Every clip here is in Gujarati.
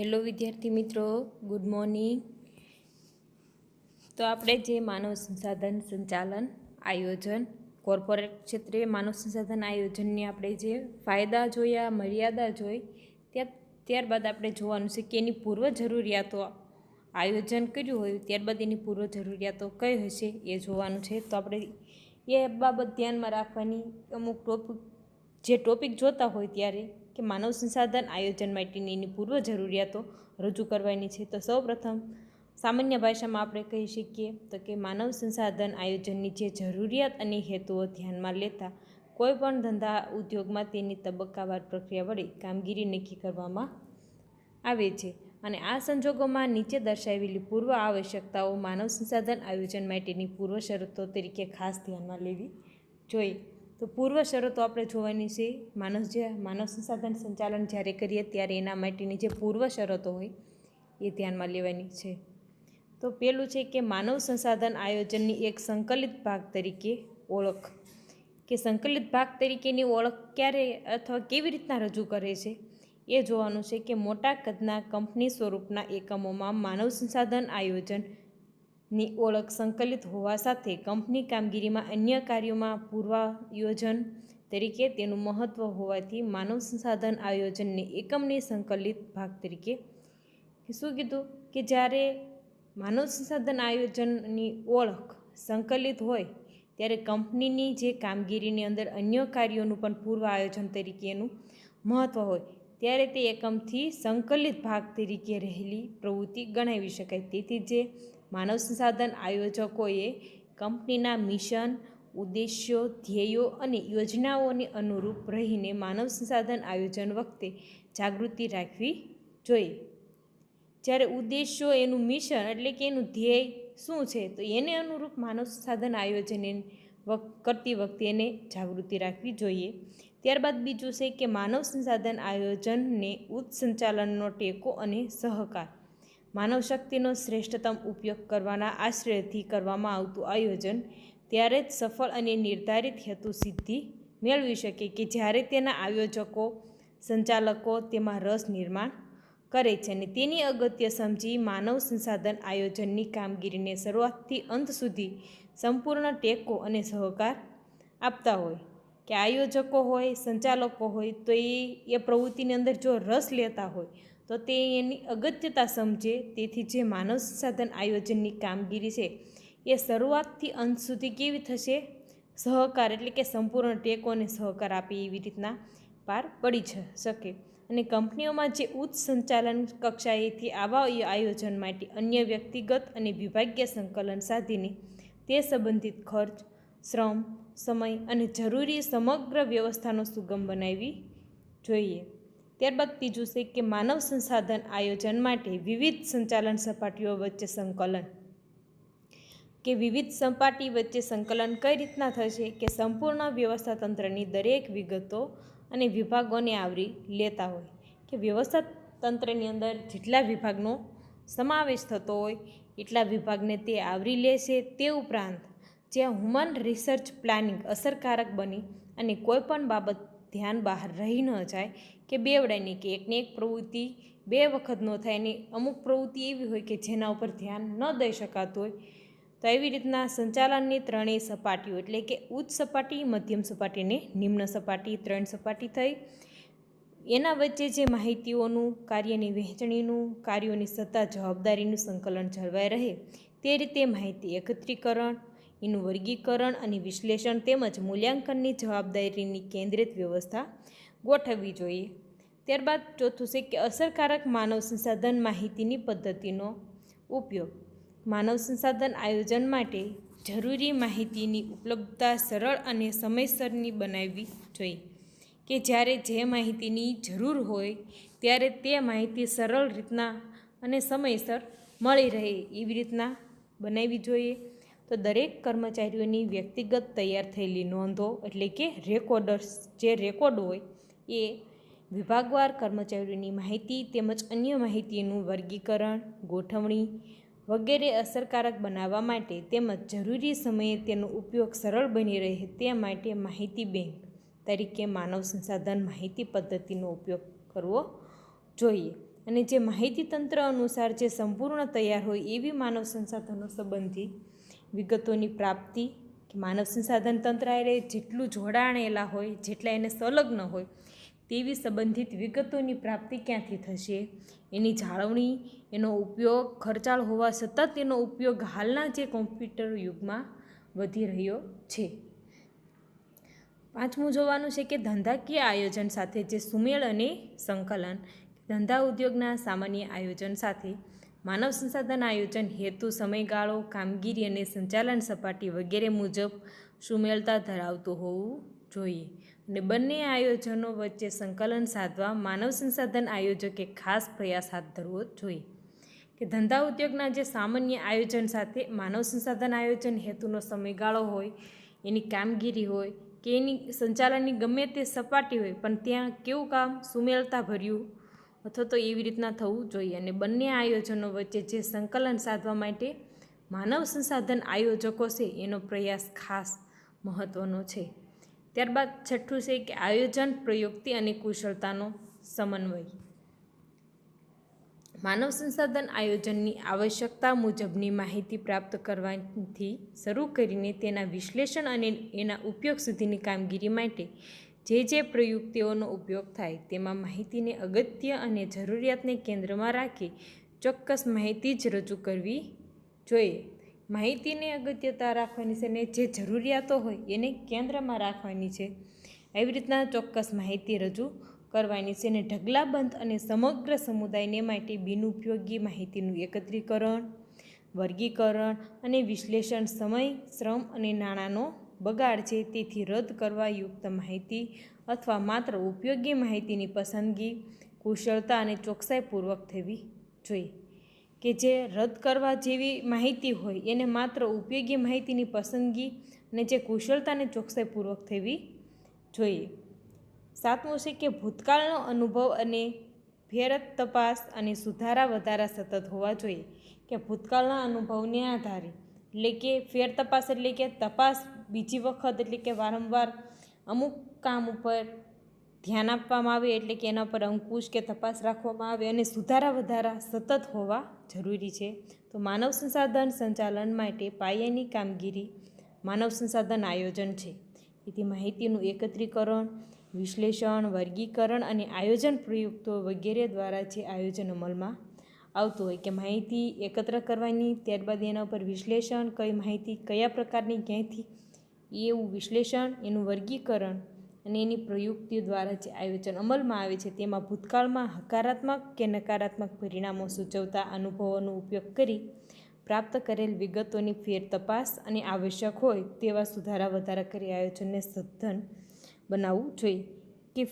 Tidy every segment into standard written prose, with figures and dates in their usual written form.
હેલો વિદ્યાર્થી મિત્રો, ગુડ મોર્નિંગ. તો આપણે જે માનવ સંસાધન સંચાલન આયોજન કોર્પોરેટ ક્ષેત્રે માનવ સંસાધન આયોજનની આપણે જે ફાયદા જોયા, મર્યાદા જોઈ, ત્યારબાદ આપણે જોવાનું છે કે એની પૂર્વ જરૂરિયાતો આયોજન કર્યું હોય ત્યારબાદ એની પૂર્વ જરૂરિયાતો કઈ હશે એ જોવાનું છે. તો આપણે એ બાબત ધ્યાનમાં રાખવાની. અમુક જે ટોપિક જોતા હોય ત્યારે કે માનવ સંસાધન આયોજન માટેની એની પૂર્વ જરૂરિયાતો રજૂ કરવાની છે. તો સૌપ્રથમ સામાન્ય ભાષામાં આપણે કહી શકીએ તો કે માનવ સંસાધન આયોજનની જે જરૂરિયાત અને હેતુઓ ધ્યાનમાં લેતા કોઈપણ ધંધા ઉદ્યોગમાં તેની તબક્કાવાર પ્રક્રિયા વડે કામગીરી નક્કી કરવામાં આવે છે. અને આ સંજોગોમાં નીચે દર્શાવેલી પૂર્વ આવશ્યકતાઓ માનવ સંસાધન આયોજન માટેની પૂર્વ શરતો તરીકે ખાસ ધ્યાનમાં લેવી જોઈએ. તો પૂર્વ શરતો આપણે જોવાની છે. માનવ સંસાધન સંચાલન જ્યારે કરીએ ત્યારે એના માટેની જે પૂર્વ શરતો હોય એ ધ્યાનમાં લેવાની છે. તો પહેલું છે કે માનવ સંસાધન આયોજનની એક સંકલિત ભાગ તરીકે ઓળખ. કે સંકલિત ભાગ તરીકેની ઓળખ ક્યારે અથવા કેવી રીતના રજૂ કરે છે એ જોવાનું છે કે મોટા કદના કંપની સ્વરૂપના એકમોમાં માનવ સંસાધન આયોજનની ઓળખ સંકલિત હોવા સાથે કંપની કામગીરીમાં અન્ય કાર્યોમાં પૂર્વાયોજન તરીકે તેનું મહત્ત્વ હોવાથી માનવ સંસાધન આયોજનને એકમની સંકલિત ભાગ તરીકે શું કીધું કે જ્યારે માનવ સંસાધન આયોજનની ઓળખ સંકલિત હોય ત્યારે કંપનીની જે કામગીરીની અંદર અન્ય કાર્યોનું પણ પૂર્વ આયોજન તરીકે એનું મહત્ત્વ હોય ત્યારે તે એકમથી સંકલિત ભાગ તરીકે રહેલી પ્રવૃત્તિ ગણાવી શકાય. તેથી જે માનવ સંસાધન આયોજકોએ કંપનીના મિશન, ઉદ્દેશ્યો, ધ્યેયો અને યોજનાઓને અનુરૂપ રહીને માનવ સંસાધન આયોજન વખતે જાગૃતિ રાખવી જોઈએ. જ્યારે ઉદ્દેશ્યો, એનું મિશન એટલે કે એનું ધ્યેય શું છે તો એને અનુરૂપ માનવ સંસાધન આયોજન કરતી વખતે એને જાગૃતિ રાખવી જોઈએ. ત્યારબાદ બીજું છે કે માનવ સંસાધન આયોજનને ઉચ્ચ સંચાલનનો ટેકો અને સહકાર. માનવ શક્તિનો શ્રેષ્ઠતમ ઉપયોગ કરવાના આશ્રયથી કરવામાં આવતું આયોજન ત્યારે જ સફળ અને નિર્ધારિત હેતુ સિદ્ધિ મેળવી શકે કે જ્યારે તેના આયોજકો, સંચાલકો તેમાં રસ નિર્માણ કરે છે અને તેની અગત્ય સમજી માનવ સંસાધન આયોજનની કામગીરીને શરૂઆતથી અંત સુધી સંપૂર્ણ ટેકો અને સહકાર આપતા હોય. કે આયોજકો હોય, સંચાલકો હોય તો એ પ્રવૃત્તિની અંદર જો રસ લેતા હોય તો તે એની અગત્યતા સમજે. તેથી જે માનવ સંસાધન આયોજનની કામગીરી છે એ શરૂઆતથી અંત સુધી કેવી થશે? સહકાર એટલે કે સંપૂર્ણ ટેકો અને સહકાર આપે એવી રીતના પાર પડી શકે. અને કંપનીઓમાં જે ઉચ્ચ સંચાલન કક્ષાએથી આવા આયોજન માટે અન્ય વ્યક્તિગત અને વિભાગીય સંકલન સાધીને તે સંબંધિત ખર્ચ, શ્રમ, સમય અને જરૂરી સમગ્ર વ્યવસ્થાનો સુગમ બનાવવી જોઈએ. ત્યારબાદ ત્રીજું છે કે માનવ સંસાધન આયોજન માટે વિવિધ સંચાલન સપાટીઓ વચ્ચે સંકલન. કે વિવિધ સપાટી વચ્ચે સંકલન કઈ રીતના થશે કે સંપૂર્ણ વ્યવસ્થા તંત્રની દરેક વિગતો અને વિભાગોને આવરી લેતા હોય. કે વ્યવસ્થા તંત્રની અંદર જેટલા વિભાગનો સમાવેશ થતો હોય એટલા વિભાગને તે આવરી લેશે. તે ઉપરાંત જ્યાં હ્યુમન રિસર્ચ પ્લાનિંગ અસરકારક બની અને કોઈ પણ બાબત ધ્યાન બહાર રહી ન જાય કે બેવડાની કે એકને એક પ્રવૃત્તિ બે વખત ન થાય ને અમુક પ્રવૃત્તિ એવી હોય કે જેના ઉપર ધ્યાન ન દઈ શકાતું હોય તો એવી રીતના સંચાલનની ત્રણેય સપાટીઓ એટલે કે ઉચ્ચ સપાટી, મધ્યમ સપાટી અને નિમ્ન સપાટી, 3 સપાટી થઈ. એના વચ્ચે જે માહિતીઓનું, કાર્યની વહેંચણીનું, કાર્યોની સત્તા જવાબદારીનું સંકલન જળવાઈ રહે તે રીતે માહિતી એકત્રીકરણ, એનું વર્ગીકરણ અને વિશ્લેષણ તેમજ મૂલ્યાંકનની જવાબદારીની કેન્દ્રિત વ્યવસ્થા ગોઠવવી જોઈએ. ત્યારબાદ ચોથું છે કે અસરકારક માનવ સંસાધન માહિતીની પદ્ધતિનો ઉપયોગ. માનવ સંસાધન આયોજન માટે જરૂરી માહિતીની ઉપલબ્ધતા સરળ અને સમયસરની બનાવવી જોઈએ. કે જ્યારે જે માહિતીની જરૂર હોય ત્યારે તે માહિતી સરળ રીતના અને સમયસર મળી રહે એવી રીતના બનાવવી જોઈએ. તો દરેક કર્મચારીઓની વ્યક્તિગત તૈયાર થયેલી નોંધો એટલે કે રેકોર્ડર્સ, જે રેકોર્ડ હોય એ વિભાગવાર કર્મચારીઓની માહિતી તેમજ અન્ય માહિતીનું વર્ગીકરણ, ગોઠવણી વગેરે અસરકારક બનાવવા માટે તેમજ જરૂરી સમયે તેનો ઉપયોગ સરળ બની રહે તે માટે માહિતી બેંક તરીકે માનવ સંસાધન માહિતી પદ્ધતિનો ઉપયોગ કરવો જોઈએ. અને જે માહિતી તંત્ર અનુસાર જે સંપૂર્ણ તૈયાર હોય એવી માનવ સંસાધનો સંબંધી વિગતોની પ્રાપ્તિ, કે માનવ સંસાધન તંત્ર એ જેટલું જોડાણેલા હોય, જેટલા એને સંલગ્ન હોય તેવી સંબંધિત વિગતોની પ્રાપ્તિ ક્યાંથી થશે? એની જાળવણી, એનો ઉપયોગ ખર્ચાળ હોવા છતાં તેનો ઉપયોગ હાલના જે કોમ્પ્યુટર યુગમાં વધી રહ્યો છે. પાંચમું જોવાનું છે કે ધંધાકીય આયોજન સાથે જે સુમેળ અને સંકલન. ધંધા ઉદ્યોગના સામાન્ય આયોજન સાથે માનવ સંસાધન આયોજન હેતુ, સમયગાળો, કામગીરી અને સંચાલન સપાટી વગેરે મુજબ સુમેળતા ધરાવતું હોવું જોઈએ. અને બંને આયોજનો વચ્ચે સંકલન સાધવા માનવ સંસાધન આયોજકે ખાસ પ્રયાસ હાથ ધરવો જોઈએ. કે ધંધા ઉદ્યોગના જે સામાન્ય આયોજન સાથે માનવ સંસાધન આયોજન હેતુનો સમયગાળો હોય, એની કામગીરી હોય કે એની સંચાલનની ગમે તે સપાટી હોય, પણ ત્યાં કેવું કામ સુમેળતા ભર્યું અથવા તો એવી રીતના થવું જોઈએ. અને બંને આયોજનો વચ્ચે જે સંકલન સાધવા માટે માનવ સંસાધન આયોજકો છે એનો પ્રયાસ ખાસ મહત્ત્વનો છે. ત્યારબાદ છઠ્ઠું છે કે આયોજન, પ્રયુક્તિ અને કુશળતાનો સમન્વય. માનવ સંસાધન આયોજનની આવશ્યકતા મુજબની માહિતી પ્રાપ્ત કરવાથી શરૂ કરીને તેના વિશ્લેષણ અને એના ઉપયોગ સુધીની કામગીરી માટે જે પ્રયુક્તિઓનો ઉપયોગ થાય તેમાં માહિતીને અગત્ય અને જરૂરિયાતને કેન્દ્રમાં રાખી ચોક્કસ માહિતી જ રજૂ કરવી જોઈએ. માહિતીને અગત્યતા રાખવાની છે અને જે જરૂરિયાતો હોય એને કેન્દ્રમાં રાખવાની છે. એવી રીતના ચોક્કસ માહિતી રજૂ કરવાની છે. અને ઢગલાબંધ અને સમગ્ર સમુદાયને માટે બિનઉપયોગી માહિતીનું એકત્રીકરણ, વર્ગીકરણ અને વિશ્લેષણ સમય, શ્રમ અને નાણાંનો બગાડ છે. તેથી રદ કરવા યુક્ત માહિતી અથવા માત્ર ઉપયોગી માહિતીની પસંદગી કુશળતા અને ચોકસાઈપૂર્વક થવી જોઈએ. કે જે રદ કરવા જેવી માહિતી હોય એને માત્ર ઉપયોગી માહિતીની પસંદગી અને જે કુશળતા અને ચોકસાઈપૂર્વક થવી જોઈએ. સાતમું છે કે ભૂતકાળનો અનુભવ અને ફેર તપાસ અને સુધારા વધારા સતત હોવા જોઈએ. કે ભૂતકાળના અનુભવને આધારે, એટલે કે ફેર તપાસ એટલે કે તપાસ બીજી વખત, એટલે કે વારંવાર અમુક કામ ઉપર ધ્યાન આપવામાં આવે, એટલે કે એના પર અંકુશ કે તપાસ રાખવામાં આવે અને સુધારા વધારા સતત હોવા જરૂરી છે. તો માનવ સંસાધન સંચાલન માટે પાયાની કામગીરી માનવ સંસાધન આયોજન છે. તેથી માહિતીનું એકત્રીકરણ, વિશ્લેષણ, વર્ગીકરણ અને આયોજન પ્રયુક્તો વગેરે દ્વારા જે આયોજન અમલમાં આવતું હોય. કે માહિતી એકત્ર કરવાની, ત્યારબાદ એના ઉપર વિશ્લેષણ, કઈ માહિતી કયા પ્રકારની ક્યાંયથી, એવું વિશ્લેષણ, એનું વર્ગીકરણ અને એની પ્રયુક્તિ દ્વારા જે આયોજન અમલમાં આવે છે તેમાં ભૂતકાળમાં હકારાત્મક કે નકારાત્મક પરિણામો સૂચવતા અનુભવોનો ઉપયોગ કરી પ્રાપ્ત કરેલ વિગતોની ફેર તપાસ અને આવશ્યક હોય તેવા સુધારા વધારા કરી આયોજનને સઘન બનાવવું જોઈએ. કે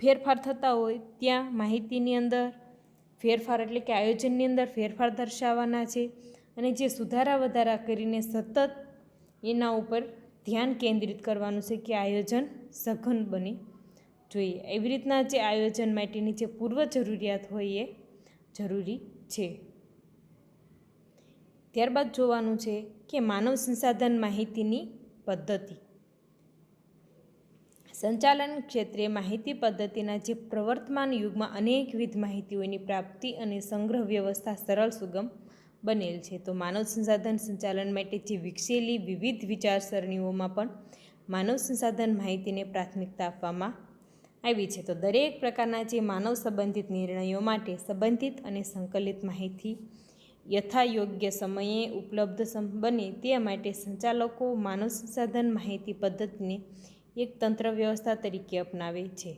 ફેરફાર થતા હોય ત્યાં માહિતીની અંદર ફેરફાર, એટલે કે આયોજનની અંદર ફેરફાર દર્શાવવાના છે. અને જે સુધારા વધારા કરીને સતત એના ઉપર ધ્યાન કેન્દ્રિત કરવાનું છે કે આયોજન સઘન બને જોઈએ. એવી રીતના જે આયોજન માટેની જે પૂર્વ જરૂરિયાત હોય એ જરૂરી છે. ત્યારબાદ જોવાનું છે કે માનવ સંસાધન માહિતીની પદ્ધતિ. સંચાલન ક્ષેત્રે માહિતી પદ્ધતિના જે પ્રવર્તમાન યુગમાં અનેકવિધ માહિતીઓની પ્રાપ્તિ અને સંગ્રહ વ્યવસ્થા સરળ, સુગમ બનેલ છે. તો માનવ સંસાધન સંચાલન માટે જે વિકસેલી વિવિધ વિચારસરણીઓમાં પણ માનવ સંસાધન માહિતીને પ્રાથમિકતા આપવામાં આવી છે. તો દરેક પ્રકારના જે માનવ સંબંધિત નિર્ણયો માટે સંબંધિત અને સંકલિત માહિતી યથાયોગ્ય સમયે ઉપલબ્ધ બને તે માટે સંચાલકો માનવ સંસાધન માહિતી પદ્ધતિને એક તંત્ર વ્યવસ્થા તરીકે અપનાવે છે.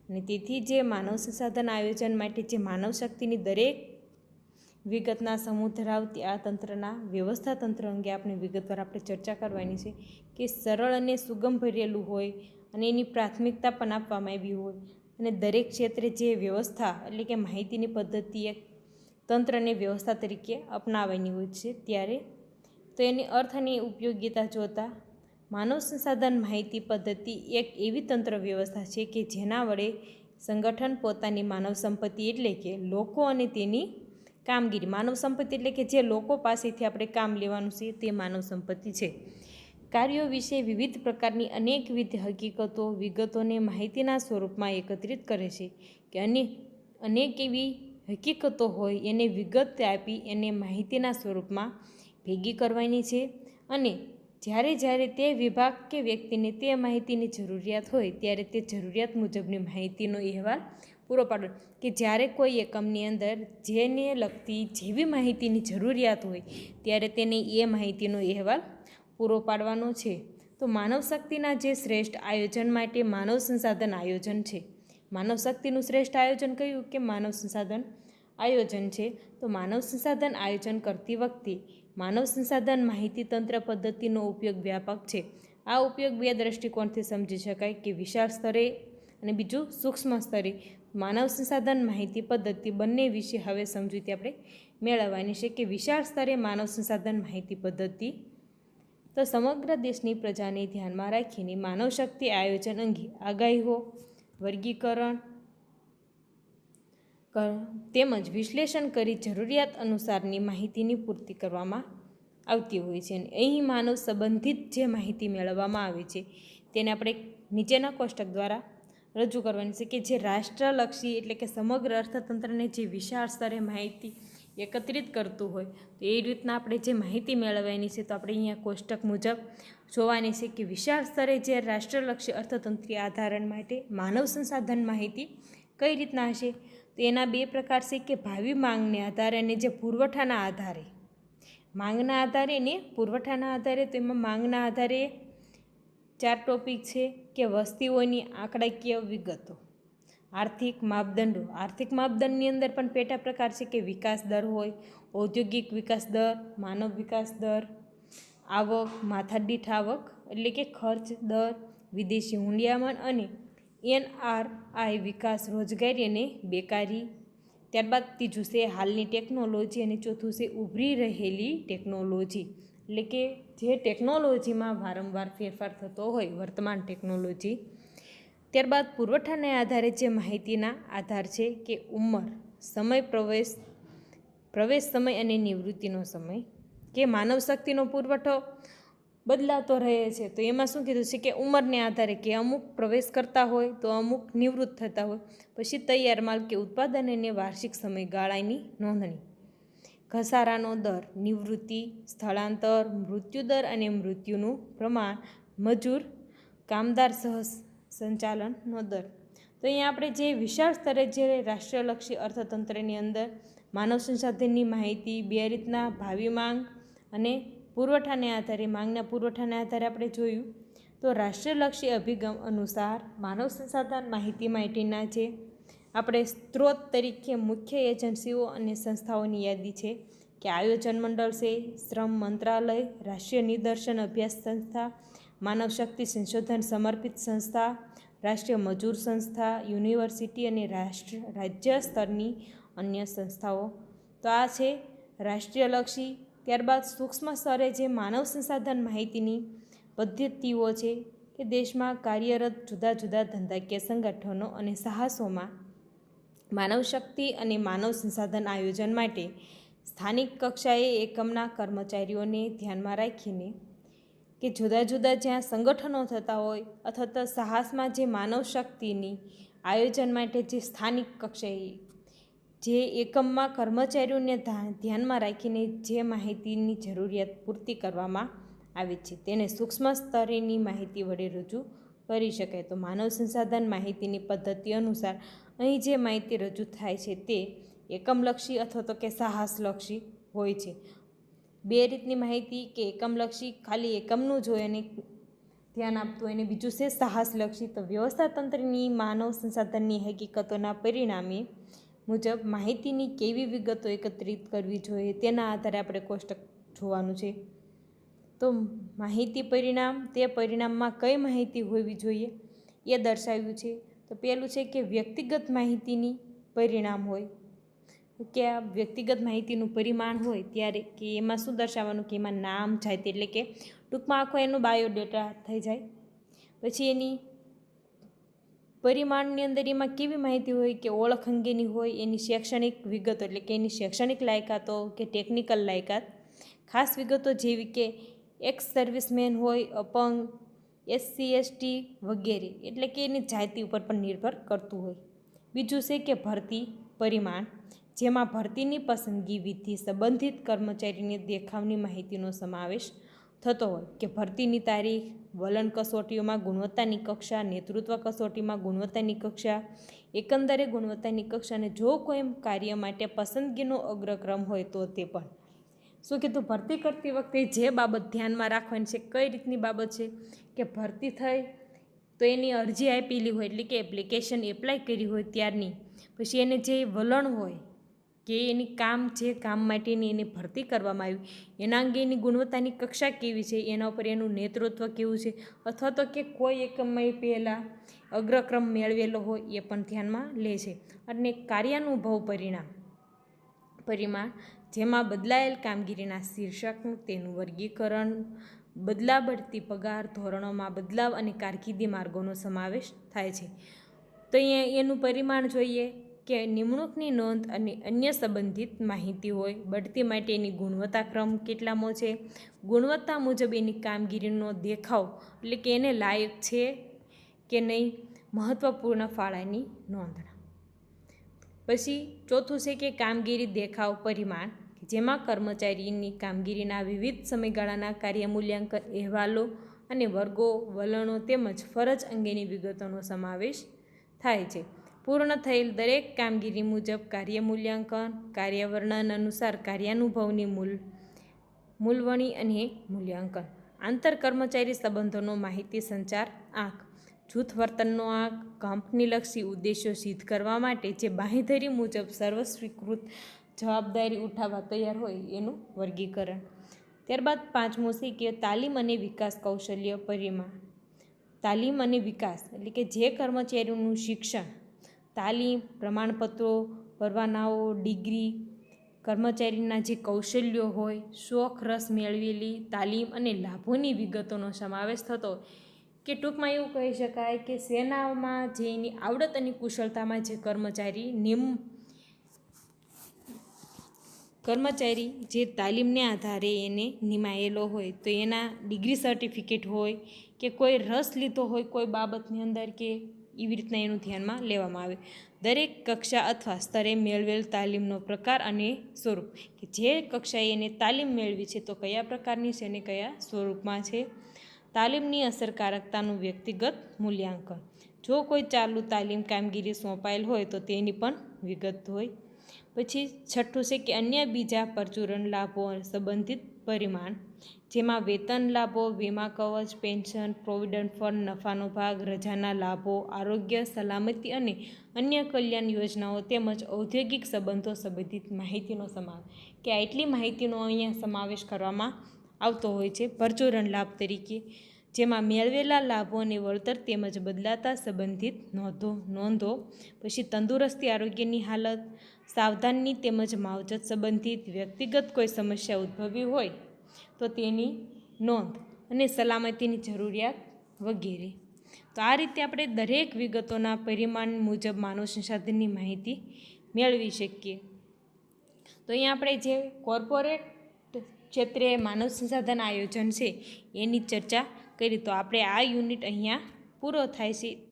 અને તેથી જે માનવ સંસાધન આયોજન માટે જે માનવ શક્તિની દરેક વિગતના સમૂહ ધરાવતી આ તંત્રના વ્યવસ્થા તંત્ર અંગે આપણે વિગતવાર આપણે ચર્ચા કરવાની છે. કે સરળ અને સુગમ ભરેલું હોય અને એની પ્રાથમિકતા પણ આપવામાં આવી હોય અને દરેક ક્ષેત્રે જે વ્યવસ્થા, એટલે કે માહિતીની પદ્ધતિ એક તંત્રને વ્યવસ્થા તરીકે અપનાવવાની હોય છે. ત્યારે તો એની અર્થ અને ઉપયોગિતા જોતા માનવ સંસાધન માહિતી પદ્ધતિ એક એવી તંત્ર વ્યવસ્થા છે કે જેના વડે સંગઠન પોતાની માનવ સંપત્તિ, એટલે કે લોકો અને તેની કામગીરી, માનવ સંપત્તિ એટલે કે જે લોકો પાસેથી આપણે કામ લેવાનું છે તે માનવ સંપત્તિ છે, કાર્યો વિશે વિવિધ પ્રકારની અનેકવિધ હકીકતો, વિગતોને માહિતીના સ્વરૂપમાં એકત્રિત કરે છે. કે અનેક એવી હકીકતો હોય એને વિગત આપી એને માહિતીના સ્વરૂપમાં ભેગી કરવાની છે અને જ્યારે જ્યારે તે વિભાગ કે વ્યક્તિને તે માહિતીની જરૂરિયાત હોય ત્યારે તે જરૂરિયાત મુજબની માહિતીનો અહેવાલ પૂરો પાડવો કે જ્યારે કોઈ એકમની અંદર જેને લગતી જેવી માહિતીની જરૂરિયાત હોય ત્યારે તેને એ માહિતીનો અહેવાલ પૂરો પાડવાનો છે. તો માનવ શક્તિના જે શ્રેષ્ઠ આયોજન માટે માનવ સંસાધન આયોજન છે. માનવ શક્તિનું શ્રેષ્ઠ આયોજન કયું કે માનવ સંસાધન આયોજન છે. તો માનવ સંસાધન આયોજન કરતી વખતે માનવ સંસાધન માહિતી તંત્ર પદ્ધતિનો ઉપયોગ વ્યાપક છે. આ ઉપયોગ બે દ્રષ્ટિકોણથી સમજી શકાય કે વિશાળ સ્તરે અને બીજું સૂક્ષ્મ સ્તરે. માનવ સંસાધન માહિતી પદ્ધતિ બંને વિશે હવે સમજૂતી આપણે મેળવવાની છે કે વિશાળ સ્તરે માનવ સંસાધન માહિતી પદ્ધતિ તો સમગ્ર દેશની પ્રજાને ધ્યાનમાં રાખીને માનવ શક્તિ આયોજન અંગે આગાહીઓ, વર્ગીકરણ તેમજ વિશ્લેષણ કરી જરૂરિયાત અનુસારની માહિતીની પૂર્તિ કરવામાં આવતી હોય છે. અને અહીં માનવ સંબંધિત જે માહિતી મેળવવામાં આવે છે તેને આપણે નીચેના કોષ્ટક દ્વારા રજૂ કરવાની છે કે જે રાષ્ટ્રલક્ષી એટલે કે સમગ્ર અર્થતંત્રને જે વિશાળ સ્તરે માહિતી એકત્રિત કરતું હોય તો એ રીતના આપણે જે માહિતી મેળવવાની છે તો આપણે અહીંયા કોષ્ટક મુજબ જોવાની છે કે વિશાળ સ્તરે જે રાષ્ટ્રલક્ષી અર્થતંત્રીય આધારણ માટે માનવ સંસાધન માહિતી કઈ રીતના હશે. તો એના બે પ્રકાર છે કે ભાવિ માંગને આધારે અને જે પુરવઠાના આધારે. માંગના આધારે ને પુરવઠાના આધારે. તો એમાં માંગના આધારે 4 ટોપિક છે કે વસ્તીઓની આંકડાકીય વિગતો, આર્થિક માપદંડો. આર્થિક માપદંડની અંદર પણ પેટા પ્રકાર છે કે વિકાસ દર હોય, ઔદ્યોગિક વિકાસ દર, માનવ વિકાસ દર, આવક, માથાદીઠ આવક એટલે કે ખર્ચ દર, વિદેશી હુંડિયામણ અને NRI વિકાસ, રોજગારી અને બેકારી. ત્યારબાદ ત્રીજું છે હાલની ટેકનોલોજી અને ચોથું છે ઉભરી રહેલી ટેકનોલોજી એટલે કે જે ટેકનોલોજીમાં વારંવાર ફેરફાર થતો હોય વર્તમાન ટેકનોલોજી. ત્યારબાદ પુરવઠાને આધારે જે માહિતીના આધાર છે કે ઉંમર, સમય, પ્રવેશ સમય અને નિવૃત્તિનો સમય. કે માનવ શક્તિનો પુરવઠો બદલાતો રહે છે તો એમાં શું કીધું છે કે ઉંમરને આધારે કે અમુક પ્રવેશ કરતા હોય તો અમુક નિવૃત્ત થતા હોય. પછી તૈયાર માલ કે ઉત્પાદન અને વાર્ષિક સમયગાળાની નોંધણી. ઘસારાનો દર, નિવૃત્તિ, સ્થળાંતર, મૃત્યુદર અને મૃત્યુનું પ્રમાણ, મજૂર, કામદાર સંચાલનનો દર. તો અહીંયા આપણે જે વિશાળ સ્તરે જે રાષ્ટ્રીયલક્ષી અર્થતંત્રની અંદર માનવ સંસાધનની માહિતી બે રીતના ભાવિ માંગ અને પુરવઠાને આધારે, માંગના પુરવઠાને આધારે આપણે જોયું. તો રાષ્ટ્રીયલક્ષી અભિગમ અનુસાર માનવ સંસાધન માહિતી માટેના જે આપણે સ્ત્રોત તરીકે મુખ્ય એજન્સીઓ અને સંસ્થાઓની યાદી છે કે આયોજન મંડળ છે, શ્રમ મંત્રાલય, રાષ્ટ્રીય નિદર્શન અભ્યાસ સંસ્થા, માનવ શક્તિ સંશોધન સમર્પિત સંસ્થા, રાષ્ટ્રીય મજૂર સંસ્થા, યુનિવર્સિટી અને રાજ્ય સ્તરની અન્ય સંસ્થાઓ. તો આ છે રાષ્ટ્રીયલક્ષી. ત્યારબાદ સૂક્ષ્મ સ્તરે જે માનવ સંસાધન માહિતીની પદ્ધતિઓ છે કે દેશમાં કાર્યરત જુદા જુદા ધંધાકીય સંગઠનો અને સાહસોમાં માનવ શક્તિ અને માનવ સંસાધન આયોજન માટે સ્થાનિક કક્ષાએ એકમના કર્મચારીઓને ધ્યાનમાં રાખીને કે જુદા જુદા જ્યાં સંગઠનો થતા હોય અથવા તો સાહસમાં જે માનવ શક્તિની આયોજન માટે જે સ્થાનિક કક્ષાએ જે એકમમાં કર્મચારીઓને ધ્યાનમાં રાખીને જે માહિતીની જરૂરિયાત પૂર્તિ કરવામાં આવે છે તેને સૂક્ષ્મ સ્તરેની માહિતી વડે રજૂ કરી શકાય. તો માનવ સંસાધન માહિતીની પદ્ધતિ અનુસાર અહીં જે માહિતી રજૂ થાય છે તે એકમલક્ષી અથવા તો કે સાહસલક્ષી હોય છે. બે રીતની માહિતી કે એકમલક્ષી ખાલી એકમનું જ હોય અને ધ્યાન આપતું હોય અને બીજું છે સાહસલક્ષી. તો વ્યવસ્થા તંત્રની માનવ સંસાધનની હકીકતોના પરિણામે મુજબ માહિતીની કેવી વિગતો એકત્રિત કરવી જોઈએ તેના આધારે આપણે કોષ્ટક જોવાનું છે. તો માહિતી પરિણામ, તે પરિણામમાં કઈ માહિતી હોવી જોઈએ એ દર્શાવ્યું છે. તો પહેલું છે કે વ્યક્તિગત માહિતીની પરિણામ હોય કે આ વ્યક્તિગત માહિતીનું પરિમાણ હોય ત્યારે કે એમાં શું દર્શાવવાનું કે એમાં નામ, જાતિ એટલે કે ટૂંકમાં આખો એનો બાયોડેટા થઈ જાય. પછી એની પરિમાણની અંદર એમાં કેવી માહિતી હોય કે ઓળખ અંગેની હોય, એની શૈક્ષણિક વિગતો એટલે કે એની શૈક્ષણિક લાયકાતો કે ટેકનિકલ લાયકાત, ખાસ વિગતો જેવી કે એક્સ સર્વિસમેન હોય, અપંગ, SC ST વગેરે એટલે કે એની જાતિ ઉપર પણ નિર્ભર કરતું હોય. બીજું છે કે ભરતી પરિમાણ, જેમાં ભરતીની પસંદગી વિધિ સંબંધિત કર્મચારીની દેખાવની માહિતીનો સમાવેશ થતો હોય કે ભરતીની તારીખ, વલણ કસોટીઓમાં ગુણવત્તાની કક્ષા, નેતૃત્વ કસોટીમાં ગુણવત્તાની કક્ષા, એકંદરે ગુણવત્તાની કક્ષા, અને જો કોઈ કાર્ય માટે પસંદગીનો અગ્રક્રમ હોય તો તે પણ. શું કીધું? ભરતી કરતી વખતે જે બાબત ધ્યાનમાં રાખવાની છે, કઈ રીતની બાબત છે કે ભરતી થઈ તો એની અરજી આપેલી હોય એટલે કે એપ્લિકેશન એપ્લાય કરી હોય ત્યારની, પછી એને જે વલણ હોય કે એની જે કામ માટેની એની ભરતી કરવામાં આવી એના અંગેની ગુણવત્તાની કક્ષા કેવી છે, એના ઉપર એનું નેતૃત્વ કેવું છે, અથવા તો કે કોઈ એક સમય પહેલાં અગ્રક્રમ મેળવેલો હોય એ પણ ધ્યાનમાં લે છે. અને કાર્યાનુભવ પરિમાણ, જેમાં બદલાયેલ કામગીરીના શીર્ષકનું, તેનું વર્ગીકરણ, બદલાબડતી પગાર ધોરણોમાં બદલાવ અને કારકિર્દી માર્ગોનો સમાવેશ થાય છે. તો અહીંયા એનું પરિમાણ જોઈએ કે નિમણૂકની નોંધ અને અન્ય સંબંધિત માહિતી હોય, બઢતી માટે એની ગુણવત્તા ક્રમ કેટલામો છે, ગુણવત્તા મુજબ એની કામગીરીનો દેખાવ એટલે કે એને લાયક છે કે નહીં, મહત્ત્વપૂર્ણ ફાળાની નોંધણા. પછી ચોથું છે કે કામગીરી દેખાવ પરિમાણ, જેમાં કર્મચારીની કામગીરીના વિવિધ સમયગાળાના કાર્ય મૂલ્યાંકન અહેવાલો અને વર્ગો, વલણો તેમજ ફરજ અંગેની વિગતોનો સમાવેશ થાય છે. પૂર્ણ થયેલ દરેક કામગીરી મુજબ કાર્ય મૂલ્યાંકન, કાર્યવર્ણન અનુસાર કાર્યાનુભવની મૂલવણી અને મૂલ્યાંકન, આંતર કર્મચારી સંબંધોનો માહિતી સંચાર આંક, જૂથ વર્તનનો આંક, કંપનીલક્ષી ઉદ્દેશો સિદ્ધ કરવા માટે જે બાંહેધરી મુજબ સર્વસ્વીકૃત જવાબદારી ઉઠાવવા તૈયાર હોય એનું વર્ગીકરણ. ત્યારબાદ પાંચમું છે કે તાલીમ અને વિકાસ કૌશલ્ય પરિમાણ. તાલીમ અને વિકાસ એટલે કે જે કર્મચારીઓનું શિક્ષણ, તાલીમ, પ્રમાણપત્રો, પરવાનાઓ, ડિગ્રી, કર્મચારીના જે કૌશલ્યો હોય, શોખ રસ મેળવેલી તાલીમ અને લાભોની વિગતોનો સમાવેશ થતો હોય કે ટૂંકમાં એવું કહી શકાય કે સેનામાં જે એની આવડત અને કુશળતામાં જે કર્મચારી જે તાલીમને આધારે એને નિમાયેલો હોય તો એના ડિગ્રી સર્ટિફિકેટ હોય કે કોઈ રસ લીધો હોય કોઈ બાબતની અંદર કે એવી રીતના એનું ધ્યાનમાં લેવામાં આવે. દરેક કક્ષા અથવા સ્તરે મેળવેલ તાલીમનો પ્રકાર અને સ્વરૂપ, કે જે કક્ષાએ એને તાલીમ મેળવી છે તો કયા પ્રકારની છે અને કયા સ્વરૂપમાં છે. તાલીમની અસરકારકતાનું વ્યક્તિગત મૂલ્યાંકન, જો કોઈ ચાલુ તાલીમ કામગીરી સોંપાયેલ હોય તો તેની પણ વિગત હોય. પછી છઠ્ઠું છે કે અન્ય બીજા પરચુરણ લાભો સંબંધિત પરિમાણ, જેમાં વેતન લાભો, વીમા કવચ, પેન્શન, પ્રોવિડન્ટ ફંડ, નફાનો ભાગ, રજાના લાભો, આરોગ્ય, સલામતી અને અન્ય કલ્યાણ યોજનાઓ તેમજ ઔદ્યોગિક સંબંધો સંબંધિત માહિતીનો સમાવેશ, કે આટલી માહિતીનો અહીંયા સમાવેશ કરવામાં આવતો હોય છે પરચુરણ લાભ તરીકે, જેમાં મેળવેલા લાભો અને વળતર તેમજ બદલાતા સંબંધિત નોંધો. પછી તંદુરસ્તી, આરોગ્યની હાલત, સાવધાની તેમજ માવજત સંબંધિત, વ્યક્તિગત કોઈ સમસ્યા ઉદ્ભવી હોય તો તેની નોંધ અને સલામતીની જરૂરિયાત વગેરે. તો આ રીતે આપણે દરેક વિગતોના પરિમાણ મુજબ માનવ સંસાધનની માહિતી મેળવી શકીએ. તો અહીંયા આપણે જે કોર્પોરેટ ક્ષેત્રે માનવ સંસાધન આયોજન છે એની ચર્ચા કરી. તો આપણે આ યુનિટ અહીંયા પૂરો થાય છે.